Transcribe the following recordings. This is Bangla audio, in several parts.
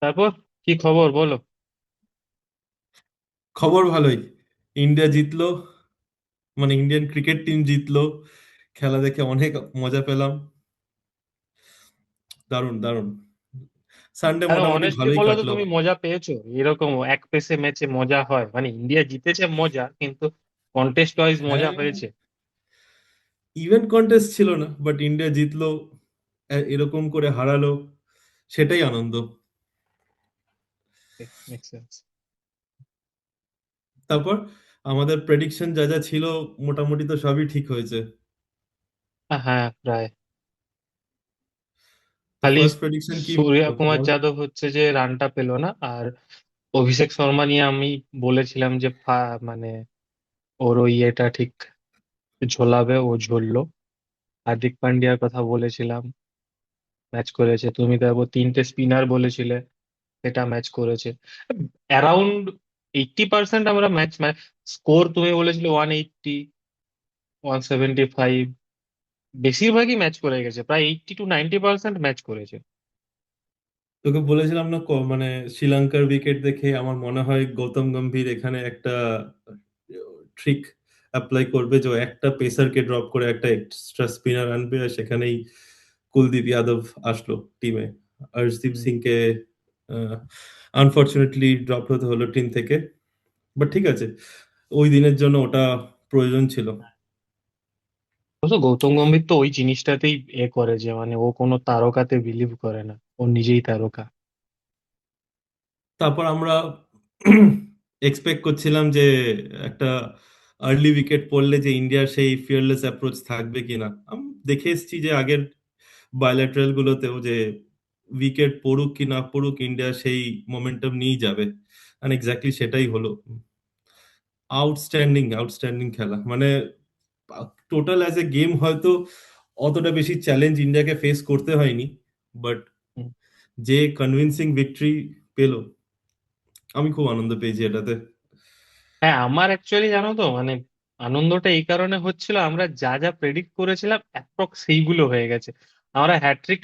তারপর কি খবর বলো? খবর ভালোই। ইন্ডিয়া জিতলো, মানে ইন্ডিয়ান ক্রিকেট টিম জিতলো। খেলা দেখে অনেক মজা পেলাম। দারুণ দারুণ। সানডে আরে মোটামুটি অনেস্টলি ভালোই বলো তো, কাটলো। তুমি মজা পেয়েছো? এরকম এক পেসে ম্যাচে মজা হয়? মানে ইন্ডিয়া জিতেছে মজা, কিন্তু কন্টেস্ট ওয়াইজ মজা হ্যাঁ, হয়েছে? ইভেন্ট কন্টেস্ট ছিল না, বাট ইন্ডিয়া জিতলো, এরকম করে হারালো, সেটাই আনন্দ। Make sense. তারপর আমাদের প্রেডিকশন যা যা ছিল মোটামুটি তো সবই ঠিক হয়েছে। হ্যাঁ, প্রায়। তো খালি ফার্স্ট প্রেডিকশন কি সূর্য বলতো কুমার বল। যাদব হচ্ছে যে রানটা পেলো না, আর অভিষেক শর্মা নিয়ে আমি বলেছিলাম যে মানে ওর ওই ইয়েটা ঠিক ঝোলাবে, ও ঝুললো। হার্দিক পান্ডিয়ার কথা বলেছিলাম, ম্যাচ করেছে। তুমি তারপর তিনটে স্পিনার বলেছিলে, সেটা ম্যাচ করেছে। অ্যারাউন্ড 80% আমরা ম্যাচ ম্যাচ স্কোর তুমি বলেছিলে 180, 175, বেশিরভাগই ম্যাচ করে গেছে, প্রায় 80 to 90% ম্যাচ করেছে। তোকে বলেছিলাম না মানে শ্রীলঙ্কার উইকেট দেখে আমার মনে হয় গৌতম গম্ভীর এখানে একটা ট্রিক অ্যাপ্লাই করবে, যে ও একটা পেসারকে ড্রপ করে একটা এক্সট্রা স্পিনার আনবে, আর সেখানেই কুলদীপ যাদব আসলো টিমে। হর্ষদীপ হুম। সিংকে আনফরচুনেটলি ড্রপ হতে হলো টিম থেকে, বাট ঠিক আছে, ওই দিনের জন্য ওটা প্রয়োজন ছিল। অবশ্য গৌতম গম্ভীর তো ওই জিনিসটাতেই করে, যে মানে ও কোনো তারকাতে বিলিভ করে না, ও নিজেই তারকা। তারপর আমরা এক্সপেক্ট করছিলাম যে একটা আর্লি উইকেট পড়লে যে ইন্ডিয়ার সেই ফিয়ারলেস অ্যাপ্রোচ থাকবে কিনা। আমি দেখে এসেছি যে আগের বায়োল্যাটারাল গুলোতেও যে উইকেট পড়ুক কি না পড়ুক, ইন্ডিয়া সেই মোমেন্টাম নিয়েই যাবে। আর এক্স্যাক্টলি সেটাই হলো। আউটস্ট্যান্ডিং আউটস্ট্যান্ডিং খেলা, মানে টোটাল অ্যাজ এ গেম হয়তো অতটা বেশি চ্যালেঞ্জ ইন্ডিয়াকে ফেস করতে হয়নি, বাট হুম। যে কনভিনসিং ভিক্টরি পেলো, আমি খুব আনন্দ পেয়েছি এটাতে। হ্যাঁ, আমার অ্যাকচুয়ালি জানো তো মানে আনন্দটা এই কারণে হচ্ছিল, আমরা যা যা প্রেডিক্ট করেছিলাম অ্যাপ্রক্স সেইগুলো হয়ে গেছে। আমরা হ্যাট্রিক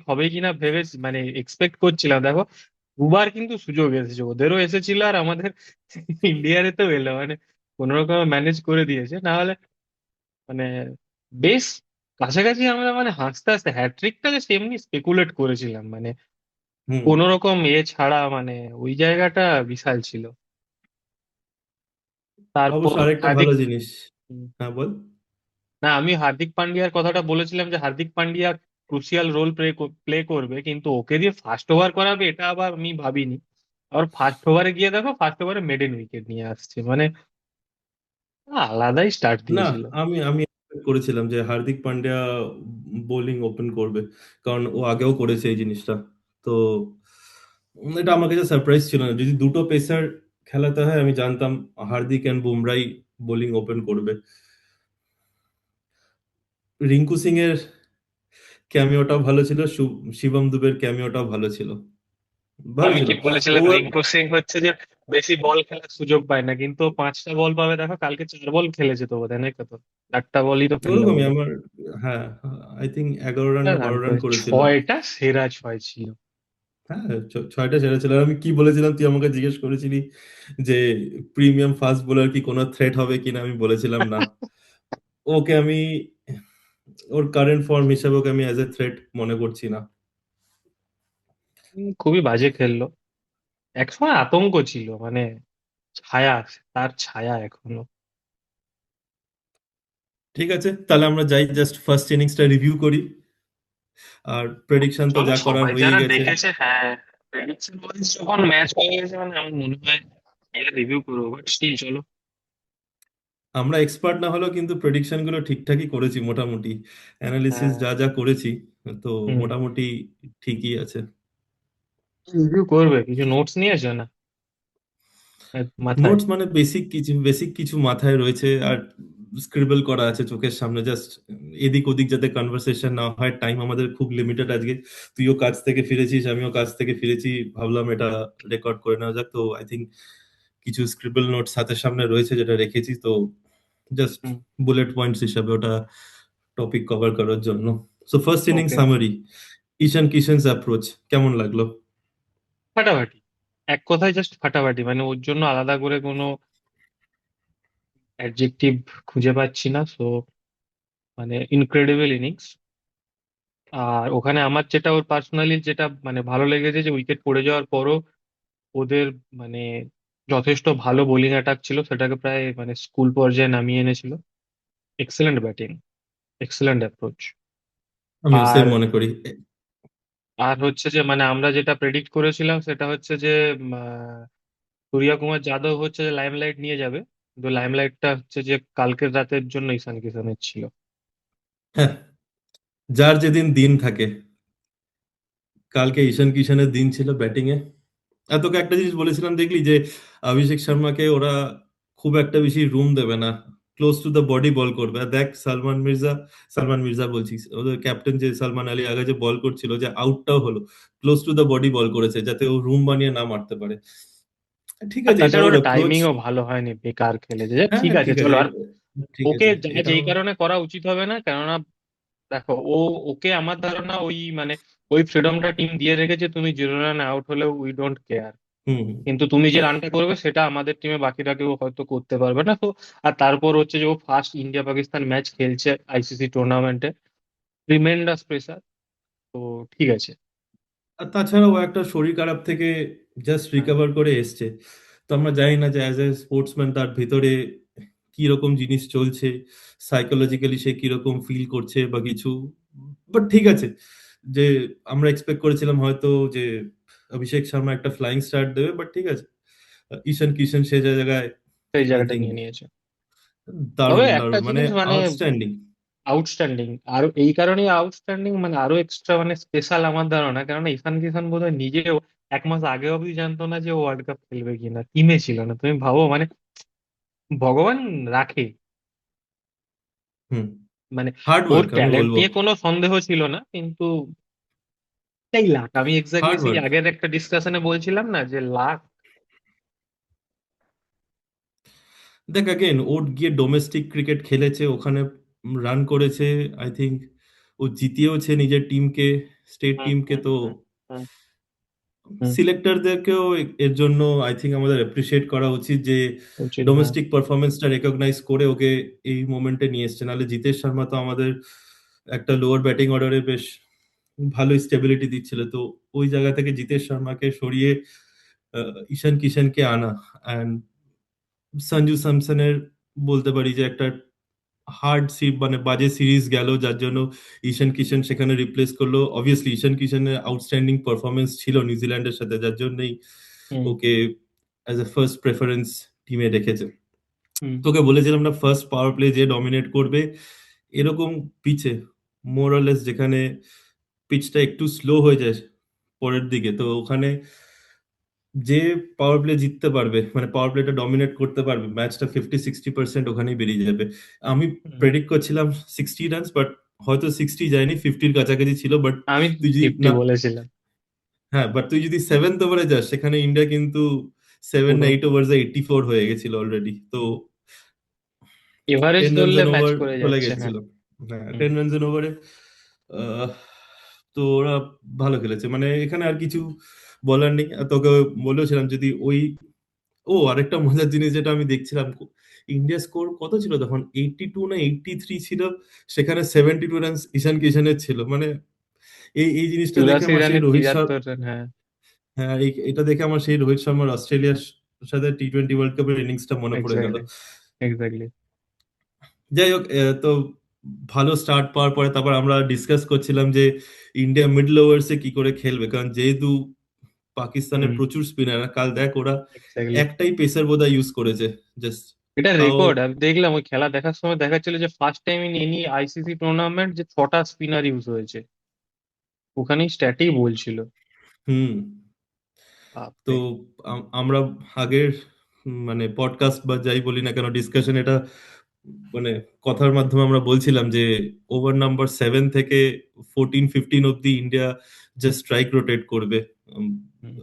হবে কিনা ভেবে মানে এক্সপেক্ট করছিলাম। দেখো, দুবার কিন্তু সুযোগ এসেছে, ওদেরও এসেছিল আর আমাদের ইন্ডিয়ারও এলো, মানে কোন রকম ম্যানেজ করে দিয়েছে। না হলে মানে বেশ কাছাকাছি আমরা, মানে হাসতে হাসতে হ্যাট্রিকটা যে এমনি স্পেকুলেট করেছিলাম, মানে হুম। কোন রকম ছাড়া, মানে ওই জায়গাটা বিশাল ছিল। অবশ্য তারপর আরেকটা হার্দিক। ভালো জিনিস। হ্যাঁ বল। না, আমি হার্দিক পান্ডিয়ার কথাটা বলেছিলাম যে Hardik Pandya crucial role play করবে, কিন্তু ওকে দিয়ে ফার্স্ট ওভার করাবে এটা আবার আমি ভাবিনি। আবার ফার্স্ট ওভারে গিয়ে দেখো, ফার্স্ট ওভারে মেডেন উইকেট নিয়ে আসছে, মানে আলাদাই স্টার্ট না, দিয়েছিল। আমি আমি expect করেছিলাম যে হার্দিক পান্ডিয়া বোলিং ওপেন করবে, কারণ ও আগেও করেছে এই জিনিসটা। তো এটা আমার কাছে সারপ্রাইজ ছিল না। যদি দুটো পেসার খেলাতে হয়, আমি জানতাম হার্দিক এন্ড বুমরাই বোলিং ওপেন করবে। রিঙ্কু সিং এর ক্যামিওটাও ভালো ছিল, শিবম দুবের ক্যামিওটাও ভালো ছিল, ভালো আমি ছিল। ঠিক ও বলেছিলাম, রিঙ্কু সিং হচ্ছে যে বেশি বল খেলার সুযোগ পায় না, কিন্তু ও 5টা বল পাবে। দেখো কালকে 4 বল খেলেছে তো বোধহয়, নাকি কত, 4টা বলই তো ফেললো ওরকমই বোধহয়। আমার, হ্যাঁ, আই থিঙ্ক 11 রান না রান 12 রান করে করেছিল। 6টা সেরা 6 ছিল। হ্যাঁ, ছয়টা সেরা ছিল। আর আমি কি বলেছিলাম, তুই আমাকে জিজ্ঞেস করেছিলি যে প্রিমিয়াম ফাস্ট বোলার কি কোনো থ্রেট হবে কিনা, আমি বলেছিলাম না। ওকে আমি, ওর কারেন্ট ফর্ম হিসাবে ওকে আমি অ্যাজ এ থ্রেট মনে করছি না। খুবই বাজে খেললো। একসময় আতঙ্ক ছিল, মানে ছায়া, তার ছায়া এখনো। ঠিক আছে, তাহলে আমরা যাই, জাস্ট ফার্স্ট ইনিংসটা রিভিউ করি। আর প্রেডিকশন তো চলো, যা করার সবাই হয়েই যারা গেছে। দেখেছে, হ্যাঁ, প্রেডিকশন ওয়াইজ যখন ম্যাচ হয়ে গেছে, মানে আমার মনে হয় রিভিউ করবো, বাট স্টিল চলো। আমরা এক্সপার্ট না হলেও কিন্তু প্রেডিকশন গুলো ঠিকঠাকই করেছি মোটামুটি, অ্যানালিসিস হ্যাঁ। যা যা করেছি। তো হুম। মোটামুটি ঠিকই আছে। রিভিউ করবে, কিছু নোটস নিয়েছো না মাথায়? নোটস মানে বেসিক কিছু মাথায় রয়েছে, আর স্ক্রিবল করা আছে চোখের সামনে, জাস্ট এদিক ওদিক যাতে কনভারসেশন না হয়। টাইম আমাদের খুব লিমিটেড আজকে। তুইও কাজ থেকে ফিরেছিস, আমিও কাজ থেকে ফিরেছি, ভাবলাম এটা রেকর্ড করে নেওয়া যাক। তো আই থিঙ্ক কিছু স্ক্রিবল নোটস হাতের সামনে রয়েছে যেটা রেখেছি, তো জাস্ট হুম। বুলেট পয়েন্টস হিসাবে ওটা টপিক কভার করার জন্য। সো ফার্স্ট ইনিংস ওকে। সামারি, ঈশান কিশনস অ্যাপ্রোচ কেমন লাগলো? ফাটাফাটি, এক কথায় জাস্ট ফাটাফাটি, মানে ওর জন্য আলাদা করে কোনো অ্যাডজেক্টিভ খুঁজে পাচ্ছি না। সো মানে ইনক্রেডিবল ইনিংস। আর ওখানে আমার যেটা ওর পার্সোনালি যেটা মানে ভালো লেগেছে, যে উইকেট পড়ে যাওয়ার পরও ওদের মানে যথেষ্ট ভালো বোলিং অ্যাটাক ছিল, সেটাকে প্রায় মানে স্কুল পর্যায়ে নামিয়ে এনেছিল। Excellent batting, excellent approach. আমিও সেম আর মনে করি। আর হচ্ছে যে মানে আমরা যেটা প্রেডিক্ট করেছিলাম সেটা হচ্ছে যে সূর্য কুমার যাদব হচ্ছে যে লাইমলাইট নিয়ে যাবে, কিন্তু লাইমলাইটটা হচ্ছে যে কালকের রাতের জন্য ঈশান কিষানের ছিল। হ্যাঁ, যার যেদিন দিন থাকে, কালকে ঈশান কিষানের দিন ছিল ব্যাটিং এ। আর তোকে একটা জিনিস বলেছিলাম দেখলি, যে অভিষেক শর্মাকে ওরা খুব একটা বেশি রুম দেবে না, ক্লোজ টু দ্য বডি বল করবে। আর দেখ সালমান মির্জা বলছিস, ওদের ক্যাপ্টেন যে সালমান আলী আগে যে বল করছিল, যে আউটটাও হলো, ক্লোজ টু দ্য বডি বল করেছে যাতে ও রুম বানিয়ে না মারতে পারে। ঠিক আর আছে, এটা তাছাড়া ওর ওটা অ্যাপ্রোচ। টাইমিংও ভালো হয়নি, বেকার খেলেছে, যে হ্যাঁ ঠিক হ্যাঁ, আছে ঠিক আছে, চলো। আর ঠিক ওকে আছে, যা এটাও। যেই কারণে করা উচিত হবে না, কেননা দেখো ওকে আমার ধারণা ওই মানে ওই ফ্রিডমটা টিম দিয়ে রেখেছে, তুমি 0 রানে আউট হলেও উই ডোন্ট কেয়ার, হুম। কিন্তু তুমি যে রানটা করবে সেটা আমাদের টিমে বাকিরা কেউ হয়তো করতে পারবে না। তো আর তারপর হচ্ছে যে ও ফার্স্ট ইন্ডিয়া পাকিস্তান ম্যাচ খেলছে আইসিসি টুর্নামেন্টে, ট্রিমেন্ডাস প্রেসার। তো ঠিক আছে। আর তাছাড়াও ও একটা শরীর খারাপ থেকে জাস্ট হ্যাঁ, রিকভার করে এসছে। তো আমরা জানি না যে অ্যাজ এ স্পোর্টসম্যান তার ভিতরে কি রকম জিনিস চলছে, সাইকোলজিক্যালি সে কিরকম ফিল করছে বা কিছু। বাট ঠিক আছে, যে আমরা এক্সপেক্ট করেছিলাম হয়তো যে অভিষেক শর্মা একটা ফ্লাইং স্টার্ট দেবে, বাট ঠিক আছে, ঈশান কিষান সে জায়গায় সেই আই জায়গাটা থিঙ্ক নিয়ে নিয়েছে। তবে দারুণ একটা দারুণ, মানে জিনিস মানে আউটস্ট্যান্ডিং। আউটস্ট্যান্ডিং, আর এই কারণেই আউটস্ট্যান্ডিং, মানে আরো এক্সট্রা মানে স্পেশাল আমার ধারণা, কেননা ঈশান কিষান বোধহয় নিজেও 1 মাস আগে অবধি জানতো না যে ও ওয়ার্ল্ড কাপ খেলবে কিনা, টিমে ছিল না। তুমি ভাবো মানে ভগবান রাখে, হুম। মানে হার্ড ওর ওয়ার্ক আমি ট্যালেন্ট বলবো। নিয়ে কোনো সন্দেহ ছিল না, কিন্তু এই লাক, আমি এক্স্যাক্টলি হার্ড সেই ওয়ার্ক। আগের একটা ডিসকাশনে বলছিলাম না যে লাক। দেখ অ্যাগেন, ওর গিয়ে ডোমেস্টিক ক্রিকেট খেলেছে, ওখানে রান করেছে, আই থিংক ও জিতিয়েওছে নিজের টিমকে, স্টেট হুম টিমকে। হুম তো হুম হুম হুম, সিলেক্টরদেরকেও এর জন্য আই থিংক আমাদের অ্যাপ্রিসিয়েট করা উচিত, যে উচিত, হ্যাঁ। ডোমেস্টিক পারফরমেন্সটা রেকগনাইজ করে ওকে এই মোমেন্টে নিয়ে এসছে। নাহলে জিতেশ শর্মা তো আমাদের একটা লোয়ার ব্যাটিং অর্ডারে বেশ ভালো স্টেবিলিটি দিচ্ছিল। তো ওই জায়গা থেকে জিতেশ শর্মাকে সরিয়ে ঈশান কিষানকে আনা, অ্যান্ড সঞ্জু স্যামসনের বলতে পারি যে একটা মানে বাজে সিরিজ গেল, যার জন্য ঈশান কিষান সেখানে রিপ্লেস করলো। অবভিয়াসলি ঈশান কিষানের আউটস্ট্যান্ডিং পারফরমেন্স ছিল নিউজিল্যান্ডের সাথে, যার জন্যই hmm okay as a first preference টিমে রেখেছে। হুম। তোকে বলেছিলাম না, ফার্স্ট পাওয়ার প্লে যে ডমিনেট করবে এরকম পিচে, মোরালেস যেখানে পিচটা একটু স্লো হয়ে যায় পরের দিকে, তো ওখানে যে পাওয়ার প্লে জিততে পারবে, মানে পাওয়ার প্লেটা ডমিনেট করতে পারবে, ম্যাচটা 50-60% ওখানেই বেরিয়ে যাবে। আমি হুম। প্রেডিক্ট করছিলাম 60 রানস, বাট হয়তো 60 যায়নি, 50-র কাছাকাছি ছিল। বাট আমি তুই যদি 50 না, বলেছিলাম। হ্যাঁ, বাট তুই যদি সেভেন্থ ওভারে যাস, সেখানে ইন্ডিয়া কিন্তু 7 না 8 ওভার্স 84 হয়ে গেছিল অলরেডি। তো এভারেজ 10 রানস ধরলে এন ম্যাচ ওভার করে চলে যাচ্ছে, হ্যাঁ। গেছিল। হ্যাঁ, হুম 10 রানস এন ওভারে। তো ওরা ভালো খেলেছে, মানে এখানে আর কিছু বলার নেই। আর তোকে বলেছিলাম যদি ওই, আরেকটা মজার জিনিস যেটা আমি দেখছিলাম, ইন্ডিয়া স্কোর কত ছিল তখন, 82 না 83 ছিল, সেখানে 72 রান ঈশান কিষানের ছিল। মানে এই জিনিসটা দেখে 84 আমার সেই রানে রোহিত শর্মা, 73 রান, হ্যাঁ। হ্যাঁ এটা দেখে আমার সেই রোহিত শর্মার অস্ট্রেলিয়ার সাথে টি-20 ওয়ার্ল্ড কাপের ইনিংসটা মনে পড়ে গেল। Exactly, exactly. যাই হোক, তো ভালো স্টার্ট পাওয়ার পরে তারপর আমরা ডিসকাস করছিলাম যে ইন্ডিয়া মিডল ওভার্সে কি করে খেলবে, কারণ যেহেতু পাকিস্তানের হুম, প্রচুর স্পিনার, কাল দেখ ওরা এক্স্যাক্টলি। একটাই পেসার বোধহয় ইউজ করেছে জাস্ট। এটা তাও রেকর্ড, আমি দেখলাম ওই খেলা দেখার সময় দেখাচ্ছিল যে first time in any ICC tournament যে 6টা স্পিনার ইউজ হয়েছে, ওখানেই স্ট্যাটেই বলছিল। হুম। তো বাপরে। আমরা আগের মানে পডকাস্ট বা যাই বলি না কেন, ডিসকাশন এটা, মানে কথার মাধ্যমে আমরা বলছিলাম যে ওভার নাম্বার 7 থেকে 14-15 অব্দি ইন্ডিয়া জাস্ট স্ট্রাইক রোটেট করবে, উম, হুম,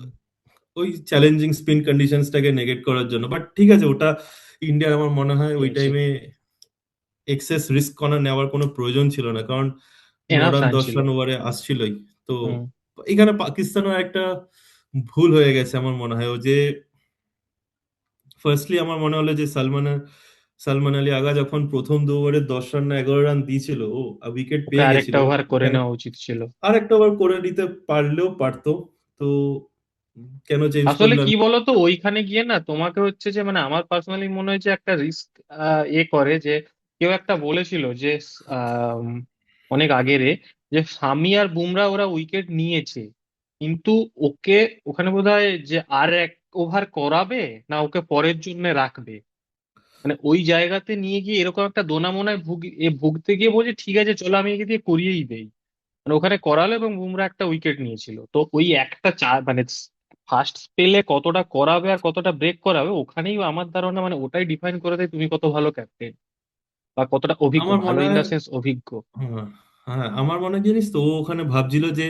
ওই চ্যালেঞ্জিং স্পিন কন্ডিশনসটাকে নেগেট করার জন্য। বাট ঠিক আছে, ওটা ইন্ডিয়ার আমার মনে হয় ওই পেয়েছে। টাইমে এক্সেস রিস্ক নেওয়ার কোনো প্রয়োজন ছিল না, কারণ এনাফ 9 রান রান দশ ছিল। রান ওভারে আসছিলই। তো হুম এখানে পাকিস্তানের একটা ভুল হয়ে গেছে আমার মনে হয়। ও যে ফার্স্টলি আমার মনে হলো যে সালমান আলী আগা যখন প্রথম 2 ওভারে 10 রান না 11 রান দিয়েছিল, ও উইকেট ওকে পেয়ে আরেকটা গেছিল, ওভার করে কেন নেওয়া উচিত ছিল। আর একটা ওভার করে নিতে পারলেও পারতো। তো কেন চেঞ্জ আসলে করলো কি আমি। বলতো, ওইখানে গিয়ে না তোমাকে হচ্ছে যে মানে আমার পার্সোনালি মনে হয় যে একটা রিস্ক করে যে কেউ একটা বলেছিল যে আম, অনেক আগেরে, যে সামি আর বুমরা ওরা উইকেট নিয়েছে, কিন্তু ওকে ওখানে বোধহয় যে আর এক ওভার করাবে না ওকে পরের জন্য রাখবে, মানে ওই জায়গাতে নিয়ে গিয়ে এরকম একটা দোনামোনায় ভুগতে গিয়ে বলছে ঠিক আছে চলো আমি একে দিয়ে করিয়েই দেই। মানে ওখানে করালো এবং বুমরা একটা উইকেট নিয়েছিল, তো ওই একটা মানে ফার্স্ট স্পেলে কতটা করাবে আর কতটা ব্রেক করাবে ওখানেই আমার ধারণা মানে ওটাই ডিফাইন করে দেয় তুমি কত ভালো ক্যাপ্টেন বা কতটা অভিজ্ঞ, আমার ভালো মনে ইন হয়, দা সেন্স অভিজ্ঞ। হ্যাঁ, হ্যাঁ, আমার মনে হয় জানিস তো, ও ওখানে ভাবছিল যে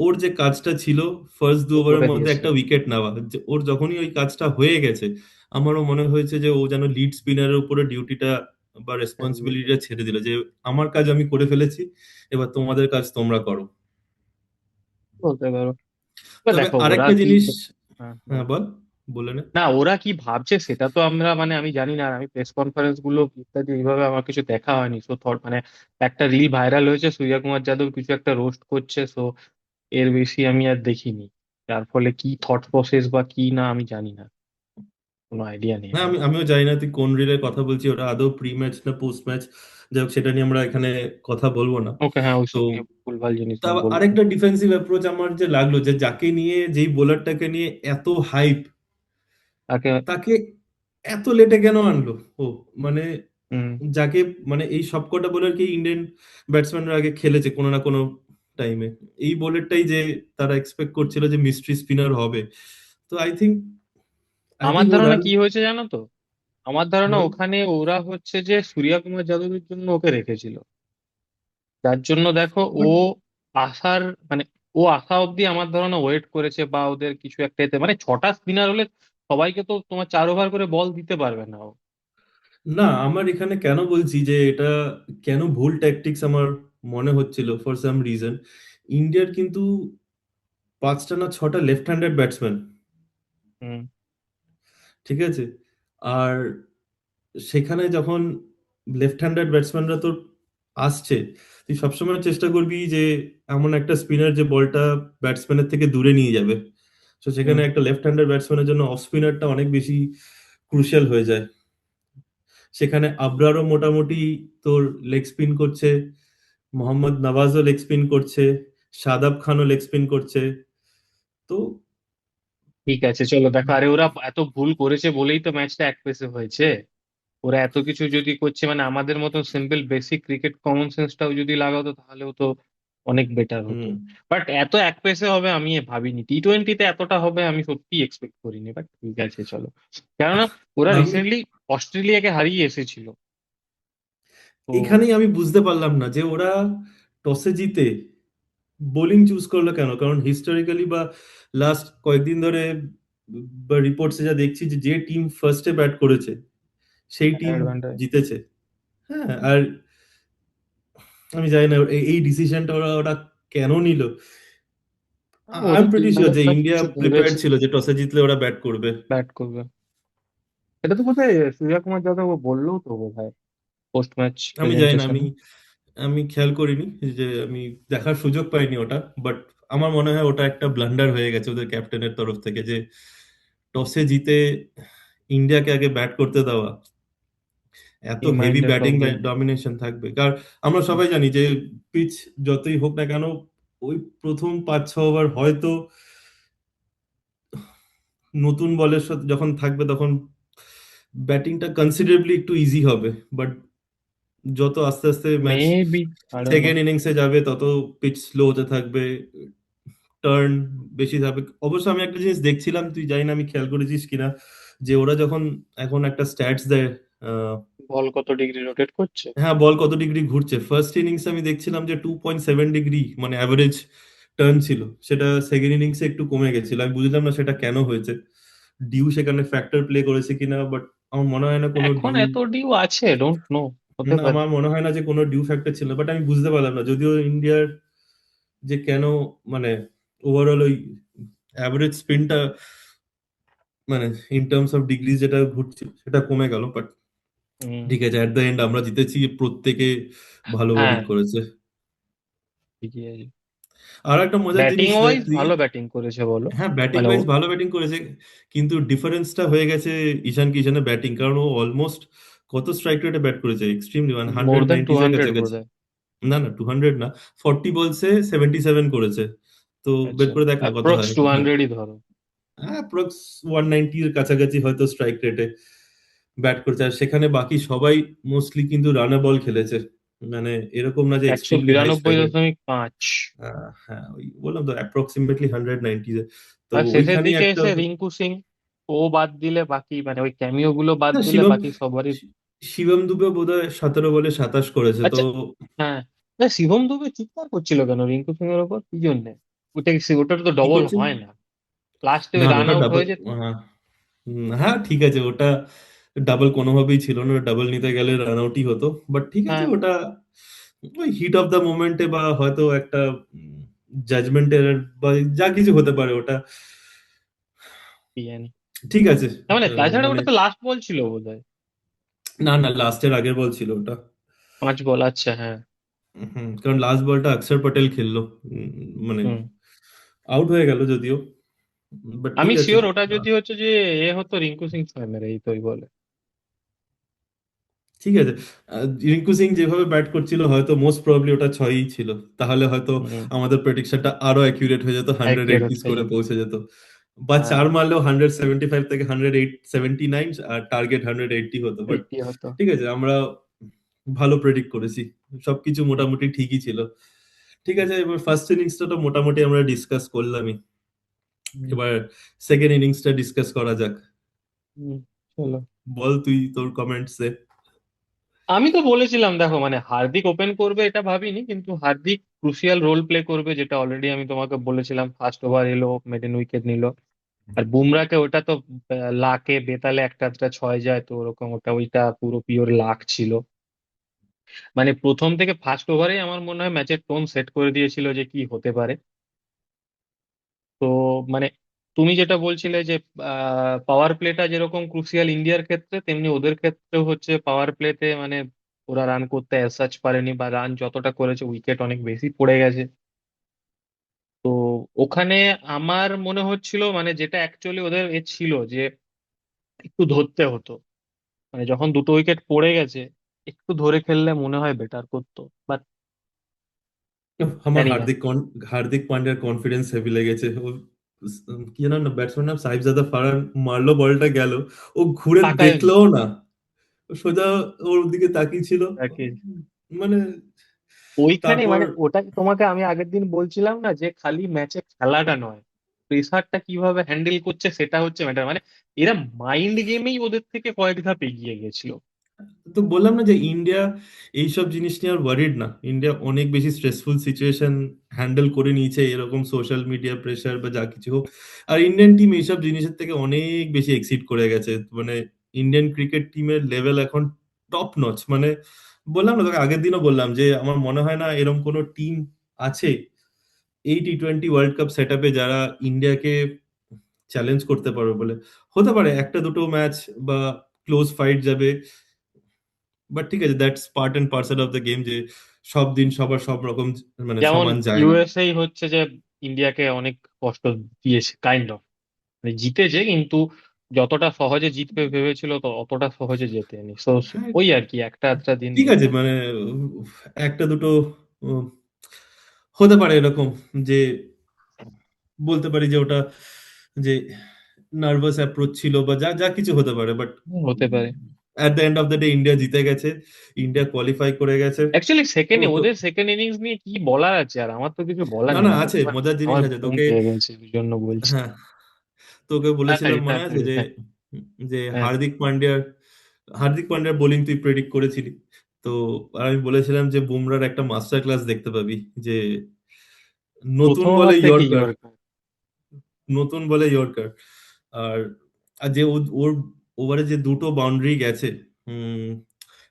ওর যে কাজটা ছিল ফার্স্ট দু ও ওভারের করে মধ্যে দিয়েছে। একটা উইকেট নেওয়া, যে ওর যখনই ওই কাজটা হয়ে গেছে, আমারও মনে হয়েছে যে ও যেন লিড স্পিনারের উপরে ডিউটিটা বা একদম। রেসপন্সিবিলিটিটা ছেড়ে দিল, যে আমার কাজ আমি করে ফেলেছি, এবার তোমাদের কাজ তোমরা করো। বলতে পারো। এবার তবে দেখো ওরা আরেকটা কি, জিনিস, হ্যাঁ হ্যাঁ বলো। বল, বলে নে। না ওরা কি ভাবছে সেটা তো আমরা মানে আমি জানি না, আর আমি প্রেস কনফারেন্স গুলো ইত্যাদি এইভাবে আমার কিছু দেখা হয়নি, সো থট মানে একটা রিল ভাইরাল হয়েছে সূর্য কুমার যাদব কিছু একটা রোস্ট করছে, সো এর বেশি আমি আর দেখিনি। যার ফলে কি থট প্রসেস বা কি না আমি জানি না, কোনো আইডিয়া নেই হ্যাঁ, আমার। আমিও জানি না তুই কোন রিলের কথা বলছি, ওটা আদৌ প্রি ম্যাচ না পোস্ট ম্যাচ, যাই হোক সেটা নিয়ে আমরা এখানে কথা বলবো না। ওকে হ্যাঁ, তো ওইসব নিয়ে ভুলভাল জিনিস তা নিয়ে বলবো না। আরেকটা ডিফেন্সিভ অ্যাপ্রোচ আমার যে লাগলো, যে যাকে নিয়ে, যেই বোলারটাকে নিয়ে এত হাইপ, তাকে। তাকে এত লেটে কেন আনলো ও, মানে হুম। যাকে, মানে এই সবকটা বোলারকে ইন্ডিয়ান ব্যাটসম্যানরা আগে খেলেছে কোনো না কোনো টাইমে, এই বোলারটাই যে তারা এক্সপেক্ট করছিল যে মিস্ট্রি স্পিনার হবে। তো আই আমার থিঙ্ক ও ধারণা রান, কি হয়েছে জানো তো, আমার ধারণা বল। ওখানে ওরা হচ্ছে যে সূর্য কুমার যাদবের জন্য ওকে রেখেছিল, যার জন্য দেখো ও বাট আসার মানে ও আসা অব্দি আমার ধারণা ওয়েট করেছে, বা ওদের কিছু একটা এতে মানে ছটা স্পিনার হলে সবাইকে তো তোমার 4 ওভার করে বল দিতে পারবে না ও। না, আমার এখানে কেন বলছি যে এটা কেন ভুল ট্যাকটিক্স আমার মনে হচ্ছিল ফর সাম রিজন, ইন্ডিয়ার কিন্তু 5টা না 6টা লেফট হ্যান্ডেড ব্যাটসম্যান, হুম। ঠিক আছে? আর সেখানে যখন লেফট হ্যান্ডেড ব্যাটসম্যানরা তোর আসছে, তুই সবসময় চেষ্টা করবি যে এমন একটা স্পিনার যে বলটা ব্যাটসম্যানের থেকে দূরে নিয়ে যাবে। তো সেখানে হুম। একটা লেফট হ্যান্ডেড ব্যাটসম্যানের জন্য অফ স্পিনারটা অনেক বেশি ক্রুশিয়াল হয়ে যায়। সেখানে আবরারও মোটামুটি তোর লেগ স্পিন করছে, মোহাম্মদ নওয়াজও লেগ স্পিন করছে, শাদাব খানও লেগ স্পিন করছে। তো ঠিক আছে চলো দেখো, আরে ওরা এত ভুল করেছে বলেই তো ম্যাচটা এক পেসে হয়েছে। ওরা এত কিছু যদি করছে মানে আমাদের মতো সিম্পল বেসিক ক্রিকেট কমন সেন্সটাও যদি লাগাতো তাহলেও তো অনেক বেটার হতো। হুম, বাট এত এক পেসে হবে আমি ভাবিনি, টি-20-তে এতটা হবে আমি সত্যি এক্সপেক্ট করিনি, বাট ঠিক আছে চলো। কেননা ওরা আমি রিসেন্টলি অস্ট্রেলিয়াকে হারিয়ে এসেছিল, তো এখানেই আমি বুঝতে পারলাম না যে ওরা টসে জিতে বোলিং চুজ করলো কেন, কারণ হিস্টোরিক্যালি বা লাস্ট কয়েকদিন ধরে বা রিপোর্টসে যা দেখছি যে যে টিম ফার্স্টে ব্যাট করেছে সেই টিম অ্যাডভান্টেজ। জিতেছে। হ্যাঁ, আর আমি জানি না এই ডিসিশনটা ওরা ওরা কেন নিল। আই এম ওদের প্রিটি টিম শিওর যে ম্যানেজমেন্ট ইন্ডিয়া কিছু প্রিপেয়ার্ড ভেবেছে, ছিল যে টসে জিতলে ওরা ব্যাট করবে। ব্যাট করবে। এটা তো বোধহয় সূর্য কুমার যাদব ও বললেও তো বোধহয় পোস্ট ম্যাচ আমি জানি না, প্রেজেন্টেশনে। আমি আমি খেয়াল করিনি, যে আমি দেখার সুযোগ পাইনি ওটা, বাট আমার মনে হয় ওটা একটা ব্লান্ডার হয়ে গেছে ওদের ক্যাপ্টেনের তরফ থেকে, যে টসে জিতে ইন্ডিয়াকে আগে ব্যাট করতে দেওয়া, এত এই হেভি মাইন্ডেড ব্যাটিং কাউকে। ডমিনেশন থাকবে। কারণ আমরা সবাই জানি যে পিচ যতই হোক না কেন, ওই প্রথম 5-6 ওভার হয়তো নতুন বলের সাথে যখন থাকবে তখন ব্যাটিংটা কনসিডারেবলি একটু ইজি হবে, বাট যত আস্তে আস্তে match maybe, I don't no. Second ইনিংসে যাবে তত পিচ স্লো হতে থাকবে, টার্ন বেশি থাকবে। অবশ্য আমি একটা জিনিস দেখছিলাম, তুই জানি না আমি খেয়াল করেছিস কিনা, যে ওরা যখন এখন একটা স্ট্যাটস দেয়, বল কত ডিগ্রি রোটেট করছে। হ্যাঁ, বল কত ডিগ্রি ঘুরছে, ফার্স্ট ইনিংসে আমি দেখছিলাম যে 2.7 ডিগ্রি মানে অ্যাভারেজ টার্ন ছিল, সেটা সেকেন্ড ইনিংসে একটু কমে গেছিল। আমি বুঝলাম না সেটা কেন হয়েছে, ডিউ সেখানে ফ্যাক্টর প্লে করেছে কিনা, বাট আমার মনে হয় না কোনো এখন ডিউ, এত ডিউ আছে, ডোন্ট নো, হতে না পারে। আমার মনে হয় না যে কোনো ডিউ ফ্যাক্টর ছিল, বাট আমি বুঝতে পারলাম না, যদিও ইন্ডিয়ার যে কেন, মানে ওভারঅল ওই অ্যাভারেজ স্পিনটা মানে ইন টার্মস অফ ডিগ্রি যেটা ঘুরছে সেটা কমে গেল, বাট হুম। ঠিক আছে, অ্যাট দ্য এন্ড আমরা জিতেছি, প্রত্যেকে ভালো বোলিং হ্যাঁ, করেছে। ঠিকই আছে। আর একটা মজার ব্যাটিং জিনিস দেখ ওয়াইজ তুই, ভালো ব্যাটিং করেছে বলো। হ্যাঁ ব্যাটিং মানে ও ওয়াইজ ভালো ব্যাটিং করেছে, কিন্তু ডিফারেন্সটা হয়ে গেছে ঈশান কিশনের ব্যাটিং, কারণ ও অলমোস্ট কত স্ট্রাইক রেটে ব্যাট করেছে, এক্সট্রিমলি মানে মোর হান্ড্রেড দেন টু নাইনটিজ এর হান্ড্রেড বোধ কাছাকাছি। হয়। না না, 200 না, 40 বলসে 77 করেছে। তো বের আচ্ছা, করে দেখ না কত অ্যাপ্রক্স হয়। 200-ই ধরো। হ্যাঁ অ্যাপ্রক্স 190 এর কাছাকাছি হয়তো স্ট্রাইক রেটে ব্যাট করেছে, আর সেখানে বাকি সবাই মোস্টলি কিন্তু রানার বল খেলেছে, মানে এরকম না যে একশো এক্সট্রিমলি হাই বিরানব্বই স্ট্রাইক রেট। দশমিক পাঁচ হ্যাঁ ওই বললাম তো অ্যাপ্রক্সিমেটলি 190 এ। তো আর শেষের ওইখানেই দিকে একটা, এসে রিঙ্কু সিং, ও বাদ দিলে বাকি মানে ওই ক্যামিও গুলো বাদ না দিলে শিবম, বাকি সবারই। শিবম দুবে বোধহয় 17 বলে 27 করেছে তো। আচ্ছা, হ্যাঁ। না, শিবম দুবে চিৎকার করছিল কেন রিঙ্কু সিং এর ওপর, কি জন্য? ওটা তো কি ডবল করছে? হয় না, লাস্টে না ওই না, রান ওটা আউট ডাবল। হয়ে যেত। হ্যাঁ ঠিক আছে, ওটা ডাবল কোনোভাবেই ছিল না, ডাবল নিতে গেলে রান আউটই হতো, বাট ঠিক আছে হ্যাঁ, ওটা ওই হিট অফ দ্য মোমেন্টে বা হয়তো একটা জাজমেন্টের বা যা কিছু হতে পারে ওটা, কি জানি। ঠিক আছে। তার মানে তাছাড়া মানে ওটা তো লাস্ট বল ছিল বোধ হয়। না না, লাস্টের আগের বল ছিল ওটা। 5 বল, আচ্ছা, হ্যাঁ। কারণ লাস্ট বলটা অক্ষর পটেল খেললো, উম, মানে হুম। আউট হয়ে গেল যদিও, বাট আমি ঠিক আছে। শিওর ওটা যদি হচ্ছে যে এ হতো, রিঙ্কু সিং ছয় মেরে এই তো ওই বলে। ঠিক আছে, রিঙ্কু সিং যেভাবে ব্যাট করছিল হয়তো মোস্ট প্রবাবলি ওটা ছয়ই ছিল, তাহলে হয়তো হুম। আমাদের প্রেডিকশনটা আরো অ্যাকিউরেট হয়ে যেত, হান্ড্রেড অ্যাকিউরেট এইটি হয়ে স্কোরে যেত। পৌঁছে যেত, বা হ্যাঁ, 4 মারলেও 175 থেকে 179, আর টার্গেট 180 হতো, বাট এইটি হতো। ঠিক আছে, আমরা ভালো প্রেডিক্ট করেছি, সবকিছু মোটামুটি ঠিকই ছিল। ঠিক আছে, এবার ফার্স্ট ইনিংসটা তো মোটামুটি আমরা ডিসকাস করলামই, হুম। এবার সেকেন্ড ইনিংসটা ডিসকাস করা যাক। হুম, চলো। বল তুই তোর কমেন্টসে। আমি তো বলেছিলাম, দেখো মানে হার্দিক ওপেন করবে এটা ভাবিনি, কিন্তু হার্দিক ক্রুশিয়াল রোল প্লে করবে, যেটা অলরেডি আমি তোমাকে বলেছিলাম। ফার্স্ট ওভার এলো, মেডেন উইকেট নিল। আর বুমরাকে ওটা তো লাকে বেতালে একটা একটা ছয় যায় তো ওরকম, ওইটা পুরো পিওর লাক ছিল। মানে প্রথম থেকে ফার্স্ট ওভারেই আমার মনে হয় ম্যাচের টোন সেট করে দিয়েছিল যে কি হতে পারে। তো মানে তুমি যেটা বলছিলে যে পাওয়ার প্লেটা যেরকম ক্রুশিয়াল ইন্ডিয়ার ক্ষেত্রে, তেমনি ওদের ক্ষেত্রেও হচ্ছে পাওয়ার প্লেতে মানে ওরা রান করতে অ্যাজ সাচ পারেনি, বা রান যতটা করেছে উইকেট অনেক বেশি পড়ে গেছে। তো ওখানে আমার মনে হচ্ছিল মানে যেটা অ্যাকচুয়ালি ওদের এ ছিল যে একটু ধরতে হতো, মানে যখন দুটো উইকেট পড়ে গেছে একটু ধরে খেললে মনে হয় বেটার করতো, বাট আমার জানি না। হার্দিক পান্ডিয়ার কনফিডেন্স হেভি লেগেছে। ও কি জানো না, ব্যাটসম্যান নাম সাহিবজাদা ফারহান মারলো, বলটা গেল, ও ঘুরে তাকায়নি। দেখলোও না, ও সোজা ওর দিকে তাকিয়ে ছিল, তাকে মানে ওইখানে তারপর মানে ওটা তোমাকে আমি আগের দিন বলছিলাম না যে খালি ম্যাচে খেলাটা নয়, প্রেসারটা কিভাবে হ্যান্ডেল করছে সেটা হচ্ছে ম্যাটার। মানে এরা মাইন্ড গেমেই ওদের থেকে কয়েক ধাপ এগিয়ে গেছিল। তো বললাম না যে ইন্ডিয়া এইসব জিনিস নিয়ে আর ওয়ারিড না, ইন্ডিয়া অনেক বেশি স্ট্রেসফুল সিচুয়েশন হ্যান্ডেল করে নিয়েছে, এরকম সোশ্যাল মিডিয়া প্রেশার বা যা কিছু হোক, আর ইন্ডিয়ান টিম এইসব জিনিসের থেকে অনেক বেশি এক্সিড করে গেছে, মানে ইন্ডিয়ান ক্রিকেট টিমের লেভেল এখন টপ নচ, মানে বললাম না তোকে, আগের দিনও বললাম যে আমার মনে হয় না এরকম কোনো টিম আছে এই T20 ওয়ার্ল্ড কাপ সেট আপে যারা ইন্ডিয়াকে চ্যালেঞ্জ করতে পারবে বলে। হতে পারে একটা দুটো ম্যাচ বা ক্লোজ ফাইট যাবে, বাট ঠিক আছে, that's part and parcel of the game, যে সব দিন সবার সব রকম মানে যেমন সমান যায় না। ইউএসএই হচ্ছে যে ইন্ডিয়াকে অনেক কষ্ট দিয়েছে কাইন্ড অফ, মানে জিতেছে কিন্তু যতটা সহজে জিতবে ভেবেছিল তো অতটা সহজে জেতেনি। তো হ্যাঁ ওই আর কি, একটা একটা দিন ঠিক আছে, গেছে। মানে একটা দুটো উম, হতে পারে এরকম, যে বলতে পারি যে ওটা যে নার্ভাস অ্যাপ্রোচ ছিল বা যা যা কিছু হতে পারে, বাট হতে পারে। At the end of the day India জিতে গেছে, ইন্ডিয়া কোয়ালিফাই করে গেছে। অ্যাকচুয়ালি ও তো ওদের সেকেন্ড ইনিংস নিয়ে কি বলার আছে, আর আমার তো কিছু বলার না না, নেই। আমি আছে আমার মজার জিনিস আমার আছে ঘুম তোকে। পেয়ে গেছে ওই জন্য বলছি। হ্যাঁ, তোকে তাড়াতাড়ি বলেছিলাম মনে আছে তাড়াতাড়ি, যে হ্যাঁ। যে হ্যাঁ, হার্দিক পান্ডিয়ার বোলিং তুই প্রেডিক্ট করেছিলি, তো আর আমি বলেছিলাম যে বুমরার একটা মাস্টার ক্লাস দেখতে পাবি, যে নতুন প্রথম বলে ওভার থেকে ইয়র্কার, ইয়র্কার। নতুন বলে ইয়র্কার, আর আর যে ওর ওভারে যে দুটো বাউন্ডারি গেছে,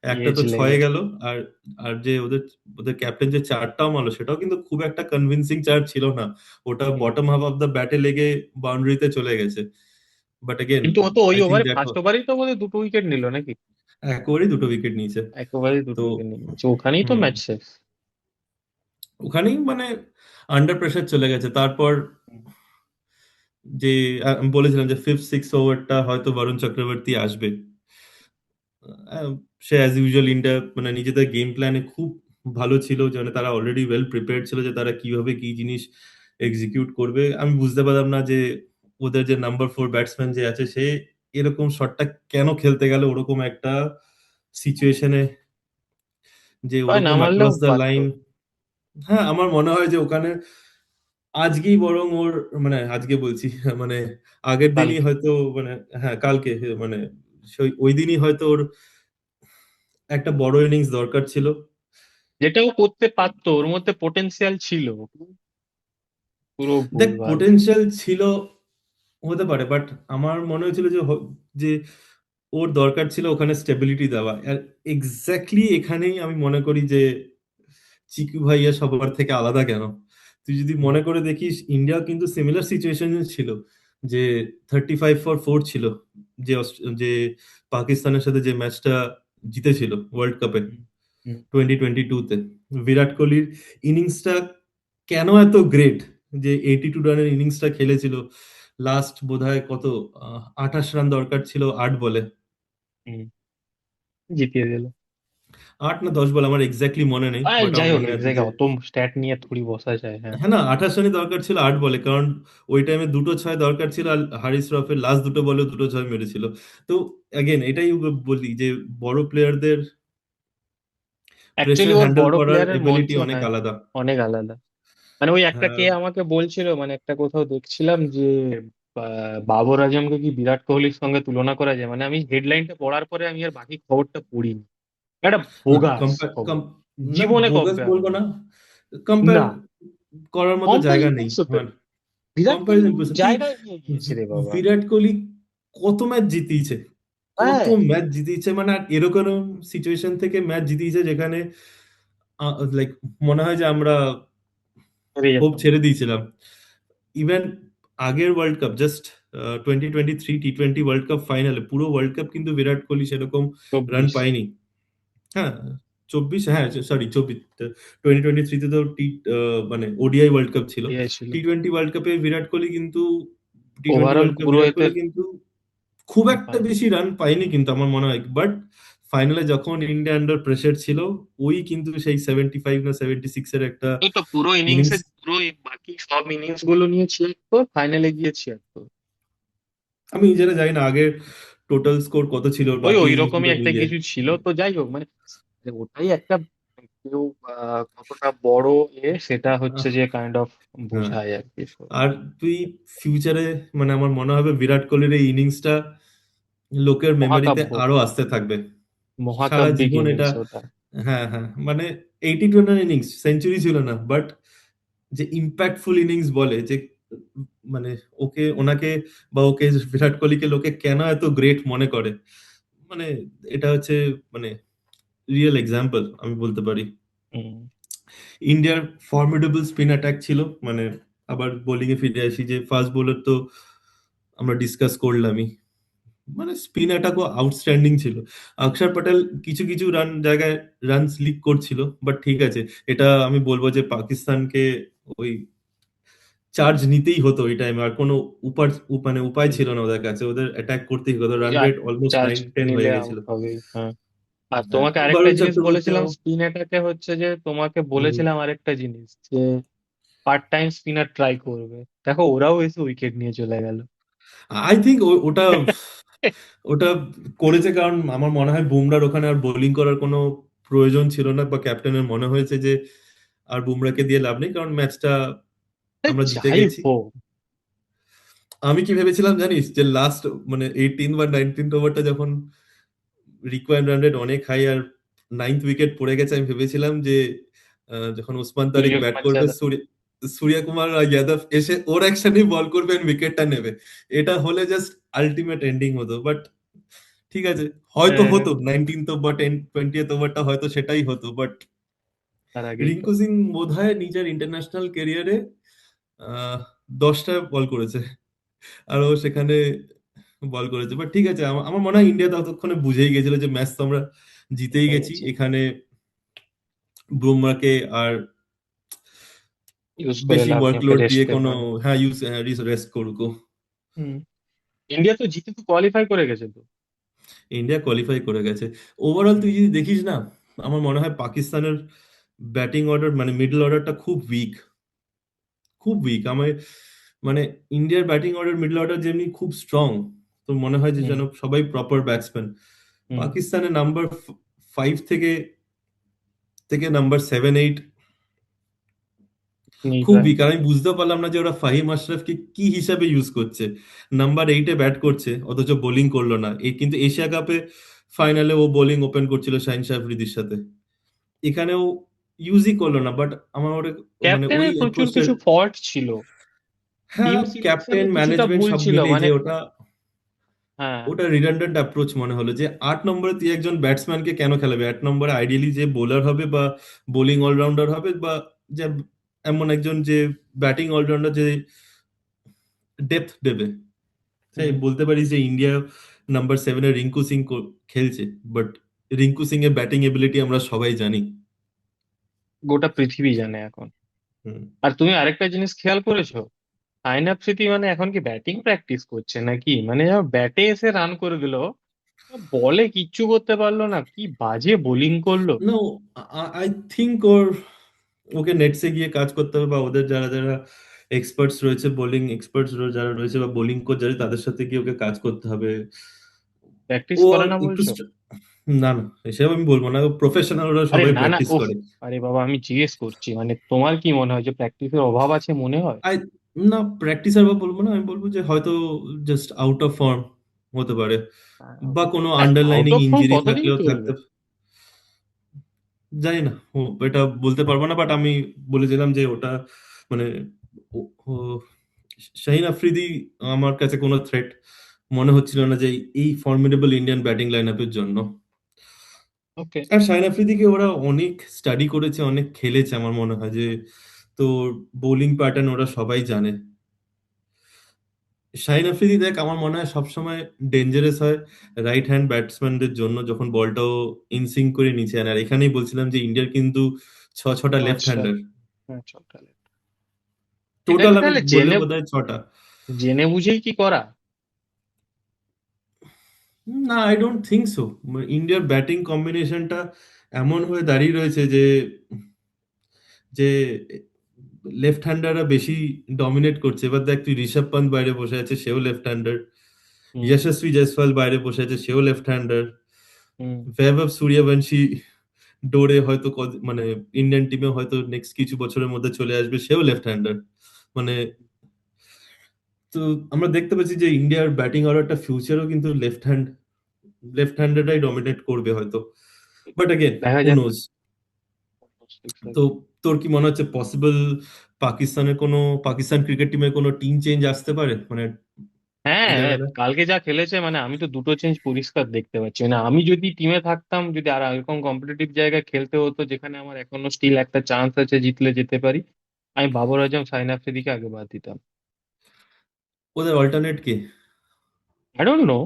একটা এজ তো ছয়ে লেগেছে। গেল। আর আর যে ওদের ওদের ক্যাপ্টেন যে চারটাও মারলো সেটাও কিন্তু খুব একটা কনভিন্সিং চার ছিল না। ওটা হুম। বটম হাফ অফ দ্য ব্যাটে লেগে বাউন্ডারিতে চলে গেছে। বাট অগেন কিন্তু ও তো ওই আই থিঙ্ক ওভারে দ্যাট ফার্স্ট ওভারেই তো বোধহয় দুটো উইকেট নিল নাকি? একেবারেই দুটো উইকেট নিয়েছে। একেবারেই দুটো তো উইকেট নিয়ে নিচ্ছে, ওখানেই তো হুম, ম্যাচ শেষ। ওখানেই মানে আন্ডার প্রেসার চলে গেছে। তারপর হুম। যে আমি বলেছিলাম যে ফিফথ সিক্স ওভারটা হয়তো বরুণ চক্রবর্তী আসবে। আহ, সে অ্যাজ ইউজুয়াল ইন্ডিয়া মানে নিজেদের গেম প্ল্যানে খুব ভালো ছিল, যেন তারা অলরেডি ওয়েল প্রিপেয়ার্ড ছিল যে তারা কিভাবে কি জিনিস এক্সিকিউট করবে। আমি বুঝতে পারলাম না যে ওদের যে নাম্বার ফোর ব্যাটসম্যান যে আছে সে এরকম শটটা কেন খেলতে গেল ওরকম একটা সিচুয়েশনে, যে হয় না ওরকম মারলেও অ্যাক্রস দ্য পারতো। লাইন। হ্যাঁ, আমার মনে হয় যে ওখানে আজকেই বরং ওর মানে আজকে বলছি মানে আগের দিনই কালকে হয়তো মানে হ্যাঁ কালকে মানে ওই দিনই হয়তো ওর একটা বড় ইনিংস দরকার ছিল। যেটাও করতে পারতো, ওর মধ্যে পোটেনশিয়াল ছিল, পুরো দেখ ভুলভাল। পোটেনশিয়াল ছিল হতে পারে, বাট আমার মনে হয়েছিল যে যে ওর দরকার ছিল ওখানে স্টেবিলিটি দেওয়া। আর এক্স্যাক্টলি এখানেই আমি মনে করি যে চিকু ভাইয়া সবার থেকে আলাদা কেন। তুই যদি হুম। মনে করে দেখিস ইন্ডিয়া কিন্তু সিমিলার সিচুয়েশনে ছিল, যে 35-4 ছিল, যে যে পাকিস্তানের সাথে যে ম্যাচটা জিতেছিল ওয়ার্ল্ড কাপে হুম। হুম। 2022-তে। বিরাট কোহলির ইনিংসটা কেন এত গ্রেট, যে 82 রানের ইনিংসটা খেলেছিল। লাস্ট বোধহয় কত 28 রান দরকার ছিল 8 বলে। হুম। জিতিয়ে দিল। 8 না 10 বল আমার এক্স্যাক্টলি মনে নেই, আর বাট যাই আমার হোক, মনে এক আছে যে জায়গায় অত স্ট্যাট নিয়ে থোড়ি বসা যায়, হ্যাঁ। হ্যাঁ না 28 রানই দরকার ছিল 8 বলে, কারণ ওই টাইমে দুটো ছয় দরকার ছিল আর হারিস রফের লাস্ট দুটো বলে দুটো ছয় মেরেছিল। তো অ্যাগেন এটাই বলি যে বড় প্লেয়ারদের অ্যাকচুয়ালি প্রেসার ওর হ্যান্ডেল বড় করার প্লেয়ারের মঞ্চ, এবিলিটি অনেক হ্যাঁ, আলাদা। অনেক আলাদা। মানে ওই একটা কে হ্যাঁ, আমাকে বলছিল, মানে একটা কোথাও দেখছিলাম যে বাবর আজমকে কি বিরাট কোহলির সঙ্গে তুলনা করা যায়? মানে আমি হেডলাইনটা পড়ার পরে আমি আর বাকি খবরটা পড়িনি। একটা না বোগাস কম্পেয়ার খবর। না জীবনে বোগাস কম্পেয়ার বলবো হবে না, না। কম্পেয়ার না, করার মতো জায়গা কম্পারিজন নেই ইম্পসিবল। আমার। বিরাট কোহলি কম্পারিজন এমন তুই জায়গায় নিয়ে গিয়েছে রে বাবা। বিরাট কোহলি কত ম্যাচ জিতিয়েছে, কত হ্যাঁ, ম্যাচ জিতিয়েছে, মানে আর এরকম সিচুয়েশন থেকে ম্যাচ জিতিয়েছে যেখানে লাইক মনে হয় যে আমরা হেরে হোপ যেতাম। ছেড়ে দিয়েছিলাম। ইভেন আগের ওয়ার্ল্ড কাপ জাস্ট 2023 টি-20 ওয়ার্ল্ড কাপ ফাইনালে পুরো ওয়ার্ল্ড কাপ কিন্তু বিরাট কোহলি সেরকম রান 24 পায়নি। হ্যাঁ 24, হ্যাঁ সরি 24, 2023-তে তো মানে ওডিআই ওয়ার্ল্ড কাপ ছিল। ছিল। টি-20 ওয়ার্ল্ড কাপে বিরাট কোহলি কিন্তু টি-20 ওভারঅল ওয়ার্ল্ড কাপে পুরো বিরাট এতে কোহলি কিন্তু খুব একটা পায়নি। বেশি রান পায়নি কিন্তু আমার মনে হয়। বাট ফাইনালে যখন ইন্ডিয়া আন্ডার প্রেসার ছিল ওই কিন্তু সেই 75 না 76 এর একটা ওই তো পুরো ইনিংস। ইনিংসে, পুরো এই বাকি সব ইনিংস গুলো নিয়ে ছিয়াত্তর, ফাইনালে গিয়ে ছিয়াত্তর। আমি নিজেরা জানি না আগের টোটাল স্কোর কত ছিল ওই বাকি ওই রকমই ইনিংসগুলো একটা মিলিয়ে। কিছু ছিল, তো যাই হোক মানে যে ওটাই একটা, কেউ কতটা বড় সেটা হচ্ছে আহ, যে কাইন্ড অফ হ্যাঁ। বোঝায় আর কি। আর তুই ফিউচারে মানে আমার মনে হবে বিরাট কোহলির এই ইনিংসটা লোকের মেমোরিতে মহাকাব্য, আরো আসতে থাকবে সারা মহাকাব্যিক জীবন এটা। ইনিংস ওটা। হ্যাঁ হ্যাঁ মানে 82 রানের ইনিংস সেঞ্চুরি ছিল না, বাট যে ইম্প্যাক্টফুল ইনিংস বলে যে মানে ওনাকে বা ওকে বিরাট কোহলিকে লোকে কেন এত গ্রেট মনে করে, মানে এটা হচ্ছে মানে রিয়েল এক্সাম্পল আমি বলতে পারি। হুম। ইন্ডিয়ার ফর্মিডেবল স্পিন অ্যাটাক ছিল, মানে আবার বোলিং এ ফিরে আসি যে ফাস্ট বোলার তো আমরা ডিসকাস করলামই, মানে স্পিন অ্যাটাকও আউটস্ট্যান্ডিং ছিল। অক্ষর প্যাটেল কিছু কিছু জায়গায় রান লিক করছিল, বাট ঠিক আছে, এটা আমি বলবো যে পাকিস্তানকে ওই চার্জ নিতেই হতো ওই টাইমে, আর কোনো মানে উপায় ছিল না ওদের কাছে, ওদের অ্যাটাক করতেই হতো। রান আর রেট অলমোস্ট চার্জ 9-10 নিলে হয়ে গেছিল। আউট হবে, হ্যাঁ। আর হ্যাঁ, তোমাকে আরেকটা বরুণ জিনিস বলেছিলাম চক্রবর্তীও স্পিন অ্যাটাকে, হচ্ছে যে তোমাকে হুম, বলেছিলাম আরেকটা জিনিস, যে পার্ট টাইম স্পিনার ট্রাই করবে। দেখো ওরাও এসে উইকেট নিয়ে চলে গেল। আই থিঙ্ক ওটা ওটা করেছে কারণ আমার মনে হয় বুমরার ওখানে আর বোলিং করার কোনো প্রয়োজন ছিল না, বা ক্যাপ্টেনের মনে হয়েছে যে আর বুমরাকে দিয়ে লাভ নেই কারণ ম্যাচটা আমরা জিতে যাই গেছি। হোক। আমি কি ভেবেছিলাম জানিস, যে লাস্ট মানে 18 বা 19 ওভারটা যখন রিকোয়ার্ড রান রেট অনেক হাই আর নাইন্থ উইকেট পড়ে গেছে, আমি ভেবেছিলাম যে যখন উসমান তারিক ব্যাট সূর্যকুমার করবে যাদব। সূর্য কুমার যাদব এসে ওর অ্যাকশনেই বল করবেন উইকেটটা নেবে, এটা হলে জাস্ট আলটিমেট এন্ডিং হতো। বাট ঠিক আছে, হয়তো হ্যাঁ, হতো 19th বা 20th ওভারটা হয়তো সেটাই হতো, বাট তার আগেই তো। রিঙ্কু সিং বোধহয় নিজের ইন্টারন্যাশনাল ক্যারিয়ারে 10টা বল করেছে, আর ও সেখানে বল করেছে। বাট ঠিক আছে, আমার আমার মনে হয় ইন্ডিয়া ততক্ষণে বুঝেই গেছিল যে ম্যাচ তো আমরা জিতেই হয়ে গেছি, গেছে, এখানে বুমরাকে আর ইউজ করে বেশি লাভ নেই, ওকে ওয়ার্কলোড রেস্ট দিয়ে দেবো কোনো, আমি। হ্যাঁ ইউজ রেস্ট করুক ও। হুম। ইন্ডিয়া তো জিতে তো কোয়ালিফাই করে গেছে তো। ইন্ডিয়া কোয়ালিফাই করে গেছে। ওভারঅল হুম। তুই যদি দেখিস না, আমার মনে হয় পাকিস্তানের ব্যাটিং অর্ডার মানে মিডল অর্ডারটা খুব উইক, খুব উইক। আমার মানে ইন্ডিয়ার ব্যাটিং অর্ডার মিডল অর্ডার যেমনি খুব স্ট্রং, তো মনে হয় যে হুম। যেন সবাই প্রপার ব্যাটসম্যান। হুম। পাকিস্তানের নাম্বার 5 থেকে থেকে নাম্বার 7-8 নেই খুব প্রায়। উইক। আর আমি বুঝতে পারলাম না যে ওরা ফাহিম আশরাফকে কি হিসাবে ইউজ করছে, নাম্বার 8-এ ব্যাট করছে অথচ বোলিং করলো না। এই কিন্তু এশিয়া কাপে ফাইনালে ও বোলিং ওপেন করছিল শাহিন শাহ আফ্রিদির সাথে, এখানেও ইউজই করলো না। বাট আমার ওটা মানে ওই ক্যাপ্টেনের প্রচুর অ্যাপ্রোচটা, কিছু ফল্ট ছিল। টিম হ্যাঁ সিলেকশনে ক্যাপ্টেন কিছুটা ম্যানেজমেন্ট ভুল সব ছিল মিলিয়ে মানে। যে ওটা, হ্যাঁ। ওটা রিডান্ডেন্ট অ্যাপ্রোচ মনে হলো। যে 8 নম্বরে তুই একজন ব্যাটসম্যানকে কেন খেলাবে? 8 নম্বরে আইডিয়ালি যে বোলার হবে বা বোলিং অলরাউন্ডার হবে, বা যে এমন একজন যে ব্যাটিং অলরাউন্ডার যে ডেপথ দেবে। তাই হুম। বলতে পারিস যে ইন্ডিয়া নাম্বার 7-এ রিঙ্কু সিং খেলছে, বাট রিঙ্কু সিং এর ব্যাটিং এবিলিটি আমরা সবাই জানি। গোটা পৃথিবী জানে এখন। হুম। আর তুমি আরেকটা জিনিস খেয়াল করেছো, সাইন আফ্রিদি মানে এখন কি ব্যাটিং প্র্যাকটিস করছে নাকি? মানে ব্যাটে এসে রান করে দিল, বলে কিচ্ছু করতে পারলো না, কি বাজে বোলিং করলো। নো, আই থিঙ্ক ওকে নেটসে গিয়ে কাজ করতে হবে, বা ওদের যারা যারা এক্সপার্টস রয়েছে, বোলিং এক্সপার্টস যারা রয়েছে বা বোলিং কোচ যারা, তাদের সাথে গিয়ে ওকে কাজ করতে হবে। প্র্যাকটিস ও করে না একটু বলছো? না না, এসব আমি বলবো না, প্রফেশনাল ওরা আরে সবাই না না, প্র্যাকটিস ওহ। করে। আরে বাবা, আমি জিজ্ঞেস করছি, মানে তোমার কি মনে হয় যে প্র্যাকটিসের অভাব আছে মনে হয়? আই না, প্র্যাকটিস আর বলবো না, আমি বলবো যে হয়তো জাস্ট আউট অফ ফর্ম হতে পারে, বা কোনো out underlining of form injury কতদিন থাকলেও চলবে? থাকতে, জানি না এটা বলতে পারবো না। বাট আমি বলেছিলাম যে ওটা মানে ও- ও- শাহিন আফ্রিদি আমার কাছে কোনো থ্রেট মনে হচ্ছিল না যে এই ফর্মিডেবল ইন্ডিয়ান ব্যাটিং লাইন আপের জন্য। ওকে। আর শাহিন আফ্রিদিকে ওরা অনেক স্টাডি করেছে, অনেক খেলেছে, আমার মনে হয় যে তো বোলিং প্যাটার্ন ওরা সবাই জানে। শাহিন আফ্রিদি দেখ আমার মনে হয় সবসময় ডেঞ্জারাস হয় রাইট হ্যান্ড ব্যাটসম্যানদের জন্য, যখন বলটাও ইনসিঙ্ক করে নিচে আনে। আর এখানেই বলছিলাম যে ইন্ডিয়ার কিন্তু ছটা লেফট আচ্ছা। হ্যান্ডার হ্যাঁ, চলবে। এটা টোটাল, কি আমি তাহলে বললে জেনে বোধহয় 6টা। জেনে বুঝেই কি করা? না, আই ডোন্ট থিঙ্ক সো। ইন্ডিয়ার ব্যাটিং কম্বিনেশনটা এমন হয়ে দাঁড়িয়ে রয়েছে যে যে লেফট হ্যান্ডাররা বেশি ডমিনেট করছে। এবার দেখ তুই, ঋষভ পান্ত বাইরে বসে আছে, সেও লেফট হ্যান্ডার। হুম। যশস্বী জয়সওয়াল বাইরে বসে আছে, সেও লেফট হ্যান্ডার। হুম। বৈভব সূর্যবংশী ডোরে হয়তো মানে ইন্ডিয়ান টিমে হয়তো নেক্সট কিছু বছরের মধ্যে চলে আসবে, সেও লেফট হ্যান্ডার। মানে তো আমরা দেখতে পাচ্ছি যে ইন্ডিয়ার ব্যাটিং অর্ডারটা ফিউচারও কিন্তু লেফট হ্যান্ডেডরাই ডমিনেট করবে হয়তো। বাট अगेन দেখা হু যাক। নোজ। তো তোর কি মনে হচ্ছে পসিবল পাকিস্তানের কোনো, পাকিস্তান ক্রিকেট টিমের কোনো টিম চেঞ্জ আসতে পারে মানে হ্যাঁ, এই জায়গাটা? কালকে যা খেলেছে মানে আমি তো দুটো চেঞ্জ পরিষ্কার দেখতে পাচ্ছি। মানে আমি যদি টিমে থাকতাম, যদি আর এরকম কম্পিটিটিভ জায়গায় খেলতে হতো যেখানে আমার এখনো স্টিল একটা চান্স আছে জিতলে যেতে পারি, আমি বাবর আজম সাইন আফ্রিদিকে আগে বাদ দিতাম। ওদের অল্টারনেট কে? আই ডোন্ট নো,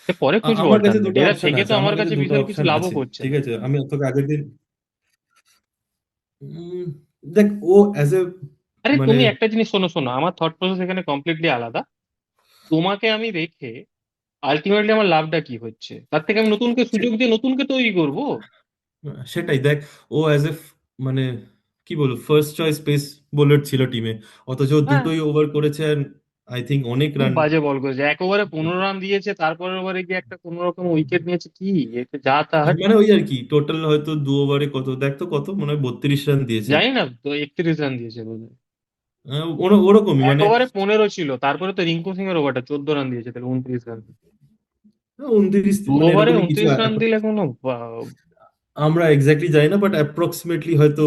সে পরে খুঁজবো আমার কাছে অল্টারনেট, দুটো এরা অপশন থেকে তো আছে, আমার আমার কাছে কাছে দুটো বিশাল কিছু অপশন লাভও আছে। করছে ঠিক না। আছে, আমি তোকে আগের দিন উম, দেখ ও অ্যাজ এ আরে মানে তুমি একটা জিনিস শোনো শোনো, আমার থট প্রসেস এখানে কমপ্লিটলি আলাদা। তোমাকে আমি রেখে আলটিমেটলি আমার লাভটা কি হচ্ছে? তার থেকে আমি নতুনকে সুযোগ দিয়ে নতুনকে তৈরি করবো। সেটাই দেখ, ও অ্যাজ এ মানে কি বলবো ফার্স্ট চয়েস পেস বোলার ছিল টিমে, অথচ ও হ্যাঁ, দুটোই ওভার করেছে, আর আই থিঙ্ক অনেক খুব রান। বাজে বল করেছে, এক ওভারে 15 রান দিয়েছে, তারপরের ওভারে গিয়ে একটা কোনো রকম উইকেট নিয়েছে, কি এটা যা তা হাট। মানে ওই আর কি, টোটাল হয়তো 2 ওভারে কত দেখ তো, কত মনে হয় 32 রান দিয়েছে। জানি না তো, 31 রান দিয়েছে বোধহয়। ওরকমই এক মানে ওভারে 15 ছিল, তারপরে তো রিঙ্কু সিং এর ওভারটা 14 রান দিয়েছে, তাহলে 29 রান। 29, দু মানে ওভারে এরকমই কিছু। 29 রান দিলে কোনো আমরা এক্স্যাক্টলি জানি না, বাট অ্যাপ্রক্সিমেটলি হয়তো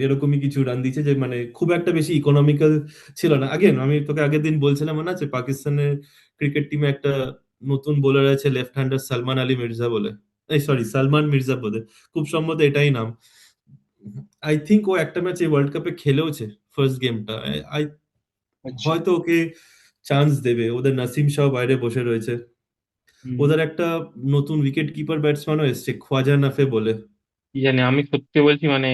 এরকমই কিছু রান দিয়েছে, যে মানে খুব একটা বেশি ইকোনমিক্যাল ছিল না। আগেন আমি তোকে আগের দিন বলছিলাম, মনে আছে পাকিস্তানের ক্রিকেট টিমে একটা নতুন বোলার আছে লেফট হ্যান্ডার সালমান আলী মির্জা বলে, এই সরি সালমান মির্জা বলে, খুব সম্ভবত এটাই নাম। আই থিংক ও একটা ম্যাচ এই ওয়ার্ল্ড কাপে খেলেওছে, ফার্স্ট গেমটা। আই আচ্ছা। হয়তো ওকে চান্স দেবে। ওদের নাসিম শাহ বাইরে বসে রয়েছে। হুম। ওদের একটা নতুন উইকেট কিপার ব্যাটসম্যানও এসছে খোয়াজা নাফে বলে। কি জানি, আমি সত্যি বলছি মানে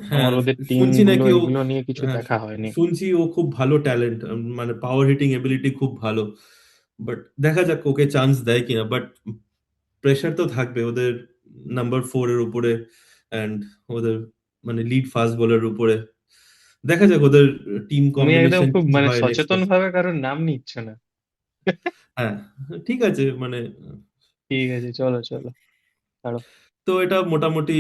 আমার হ্যাঁ, ওদের টিম শুনছি গুলো নাকি ও, এগুলো নিয়ে কিছু হ্যাঁ, দেখা হয়নি। শুনছি ও খুব ভালো ট্যালেন্ট, মানে পাওয়ার হিটিং এবিলিটি খুব ভালো। বাট দেখা যাক ওকে চান্স দেয় কিনা। বাট প্রেশার তো থাকবে ওদের নাম্বার 4 এর উপরে, অ্যান্ড ওদের মানে লিড ফাস্ট বোলারের উপরে। দেখা যাক ওদের টিম তুমি একদম কম্বিনেশন খুব কি মানে হয় নেক্সট সচেতন ম্যাচ। ভাবে কারোর নাম নিচ্ছ না। হ্যাঁ, ঠিক আছে মানে। ঠিক আছে, চলো চলো, ছাড়ো। তো এটা মোটামুটি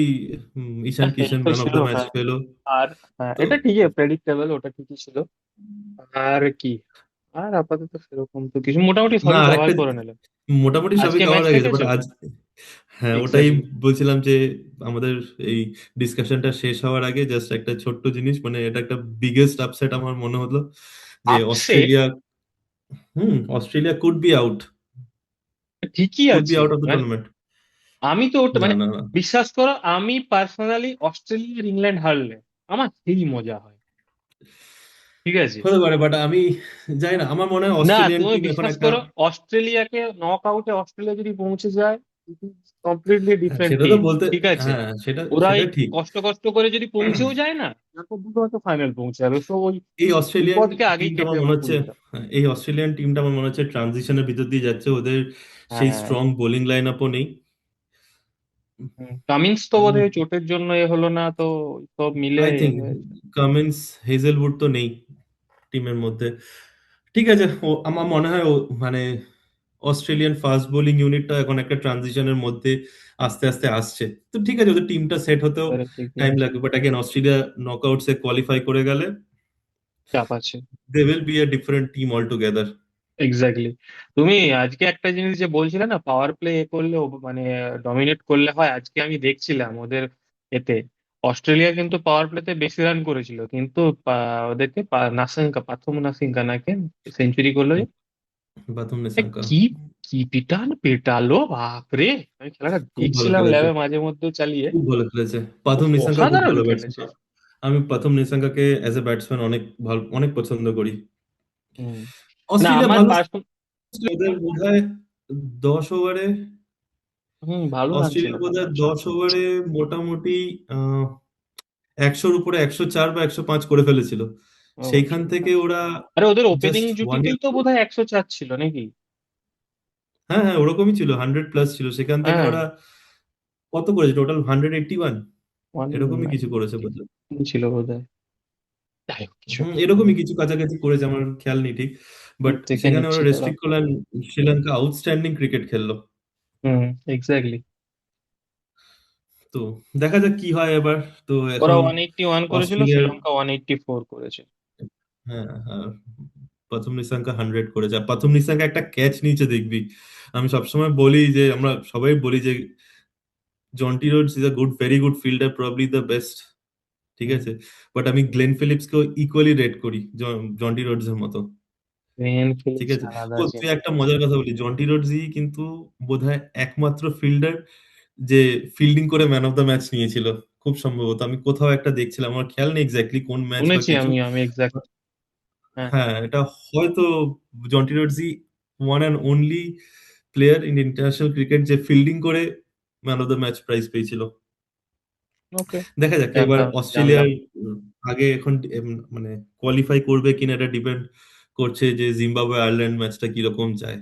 ঈশান এই কিষান তো ম্যান অফ ছিল, দ্য ম্যাচ হ্যাঁ। পেলো। আর হ্যাঁ, তো এটা ঠিকই প্রেডিক্টেবল, ওটা ঠিকই ছিল। আর কি, আর আপাতত সেরকম তো কিছু, মোটামুটি না, সবই কভার আরেকটা করে নিলাম। মোটামুটি সবই আজকে কভার ম্যাচ হয়ে গেছে, বাট দেখেছো? আজ, হ্যাঁ ওটাই এক্স্যাক্টলি। বলছিলাম যে আমাদের এই ডিসকাশনটা শেষ হওয়ার আগে জাস্ট একটা ছোট্ট জিনিস, মানে এটা একটা বিগেস্ট আপসেট আমার মনে হলো যে upset? Australia, Australia could be out, ঠিকই কুড বি আছে আউট অফ দ্য মানে, টুর্নামেন্ট। আমি তো ওটা না মানে, না না, বিশ্বাস করো আমি পার্সোনালি অস্ট্রেলিয়া আর ইংল্যান্ড হারলে আমার সেই মজা হয়, ঠিক আছে। হতে পারে, বাট আমি জানি না, আমার মনে হয় না, অস্ট্রেলিয়ান তুমি টিম এখন বিশ্বাস একটা, করো, অস্ট্রেলিয়াকে নক আউটে অস্ট্রেলিয়া যদি পৌঁছে যায়, কমপ্লিটলি হ্যাঁ, ডিফারেন্ট সেটা তো টিম, বলতে, ঠিক আছে। হ্যাঁ সেটা ওরা সেটা এই ঠিক। কষ্ট কষ্ট করে যদি পৌঁছেও যায় না, তারপর দুটো হয়তো ফাইনাল পৌঁছে যাবে, সো ওই এই অস্ট্রেলিয়ান বিপদকে আগেই টিমটা কেটে আমার মনে ওঠা হচ্ছে, পুরোটা। হ্যাঁ, এই অস্ট্রেলিয়ান টিমটা আমার মনে হচ্ছে ট্রানজিশনের ভিতর দিয়ে যাচ্ছে। ওদের সেই হ্যাঁ। স্ট্রং বোলিং লাইন আপও নেই। কামিন্স তো বোধহয় চোটের জন্য এ হলো না, তো সব মিলে আই এ থিঙ্ক হয়েছে। কামিন্স, হেজেলউড তো নেই টিমের মধ্যে। ঠিক আছে, ও আমার মনে হয় ও মানে অস্ট্রেলিয়ান ফাস্ট বোলিং ইউনিটটা এখন একটা ট্রানজিশনের মধ্যে আস্তে আস্তে আসছে। তো ঠিক আছে, ওদের টিমটা সেট হতেও এবারে ঠিকই টাইম আছে। লাগবে, বাট অ্যাগেন অস্ট্রেলিয়া নকআউটসে কোয়ালিফাই করে গেলে চাপ আছে। They will be a different team all together. Exactly. তুমি আজকে একটা জিনিস যে বলছিলে না, পাওয়ার প্লে এ করলে মানে ডমিনেট করলে হয়, আজকে আমি দেখছিলাম ওদের এতে, অস্ট্রেলিয়া কিন্তু পাওয়ার প্লেতে বেশি রান করেছিল, কিন্তু ওদেরকে নাসিঙ্কা, পাথুম নাসিঙ্কা নাকি সেঞ্চুরি করলো যে, বাথুম এ নিসাঙ্কা কি, কি পিটান পেটালো বাপরে! আমি খেলাটা খুব ভালো দেখছিলাম খেলেছে, ল্যাবে মাঝে মধ্যে চালিয়ে। খুব ভালো খেলেছে। পাথুম নিসাঙ্কা খুব অসাধারণ ভালো খেলেছে। ব্যাটসম্যান। আমি প্রথম নিসাঙ্কাকে অ্যাজ এ ব্যাটসম্যান অনেক ভালো, অনেক পছন্দ করি। হুম। না অস্ট্রেলিয়া আমার ভালো পার্সোনাল। ছিল, ওদের বোধহয় 10 ওভারে, ভালো রান ছিল, অস্ট্রেলিয়া ভালো বোধহয় রান ছিল। 10 ওভারে মোটামুটি আহ 100-র উপরে 104 বা 105 করে ফেলেছিল। ও সেইখান থেকে অসাধারণ। ওরা আরে ওদের ওপেনিং জাস্ট ওয়ান জুটিতেই তো বোধহয় 104 ছিল নাকি? হ্যাঁ হ্যাঁ, ওরকমই ছিল, 100 প্লাস ছিল। সেখান থেকে হ্যাঁ। ওরা কত করেছে টোটাল, 181 ওয়ান এরকমই কিছু করেছে নাইনটি বোধহয়। ছিল বোধহয়। যাই হোক, কিছু একটা। এরকমই কিছু কাছাকাছি করেছে, আমার খেয়াল নেই ঠিক। বাট দেখে সেখানে নিচ্ছি ওরা দাঁড়াও। রেস্ট্রিক্ট করলেন, শ্রীলঙ্কা আউটস্ট্যান্ডিং ক্রিকেট খেললো। হুম। এক্স্যাক্টলি। তো দেখা যাক কি হয় এবার। তো ওরা এখন 181 করেছিল, অস্ট্রেলিয়ার, শ্রীলঙ্কা 184 করেছে। হ্যাঁ হ্যাঁ, প্রথম নিশাঙ্কা 100 করেছে। আর প্রথম নিশাঙ্কা একটা ক্যাচ নিয়েছে দেখবি। আমি সবসময় বলি যে, আমরা সবাই বলি যে Jonty Rhodes is a good, very good fielder, probably the best, ঠিক হুম। আছে। বাট আমি গ্লেন ফিলিপসকেও ইকুয়ালি রেট করি জন্টি রোডস এর মতো, গ্লেন ঠিক ফিলিপস আছে। আলাদা ও তুই জিনিস। একটা মজার কথা বলি, জন্টি রোডসই কিন্তু বোধহয় একমাত্র ফিল্ডার যে ফিল্ডিং করে ম্যান অফ দ্য ম্যাচ নিয়েছিল, খুব সম্ভবত। আমি কোথাও একটা দেখছিলাম, আমার খেয়াল নেই এক্স্যাক্টলি কোন ম্যাচ বা শুনেছি কিছু। আমি এক্সাক্ট। হ্যাঁ। হ্যাঁ, এটা হয়তো জন্টি রোডসই one and only player in international cricket যে ফিল্ডিং করে man of the match prize পেয়েছিল। ওকে। দেখা যাক এবার জানতাম না, জানলাম। অস্ট্রেলিয়ার আগে এখন মানে কোয়ালিফাই করবে কিনা এটা ডিপেন্ড করছে যে জিম্বাবুয়ে আয়ারল্যান্ড ম্যাচটা কিরকম যায়।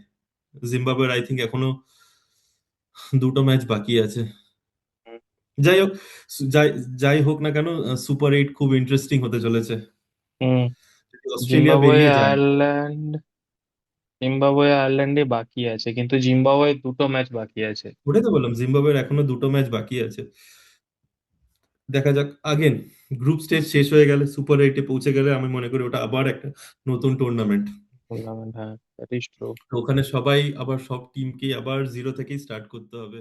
জিম্বাবুয়ের আই থিঙ্ক এখনো দুটো ম্যাচ বাকি আছে। হুম। যাই হোক, যাই যাই হোক না কেন, সুপার 8 খুব ইন্টারেস্টিং হতে চলেছে হুম। যদি অস্ট্রেলিয়া জিম্বাবুয়ে বেরিয়ে যায়। আয়ারল্যান্ড, জিম্বাবুয়ে আয়ারল্যান্ডে বাকি আছে, কিন্তু জিম্বাবুয়ে দুটো ম্যাচ বাকি আছে। ওটাই তো বললাম, জিম্বাবুয়ের এখনো দুটো ম্যাচ বাকি আছে। দেখা যাক আগেন, গ্রুপ স্টেজ শেষ হয়ে গেলে, সুপার 8-এ পৌঁছে গেলে আমি মনে করি ওটা আবার একটা নতুন টুর্নামেন্ট। টুর্নামেন্ট, হ্যাঁ, দ্যাট ইজ ট্রু। তো ওখানে সবাই আবার, সব টিমকে আবার জিরো থেকেই স্টার্ট করতে হবে।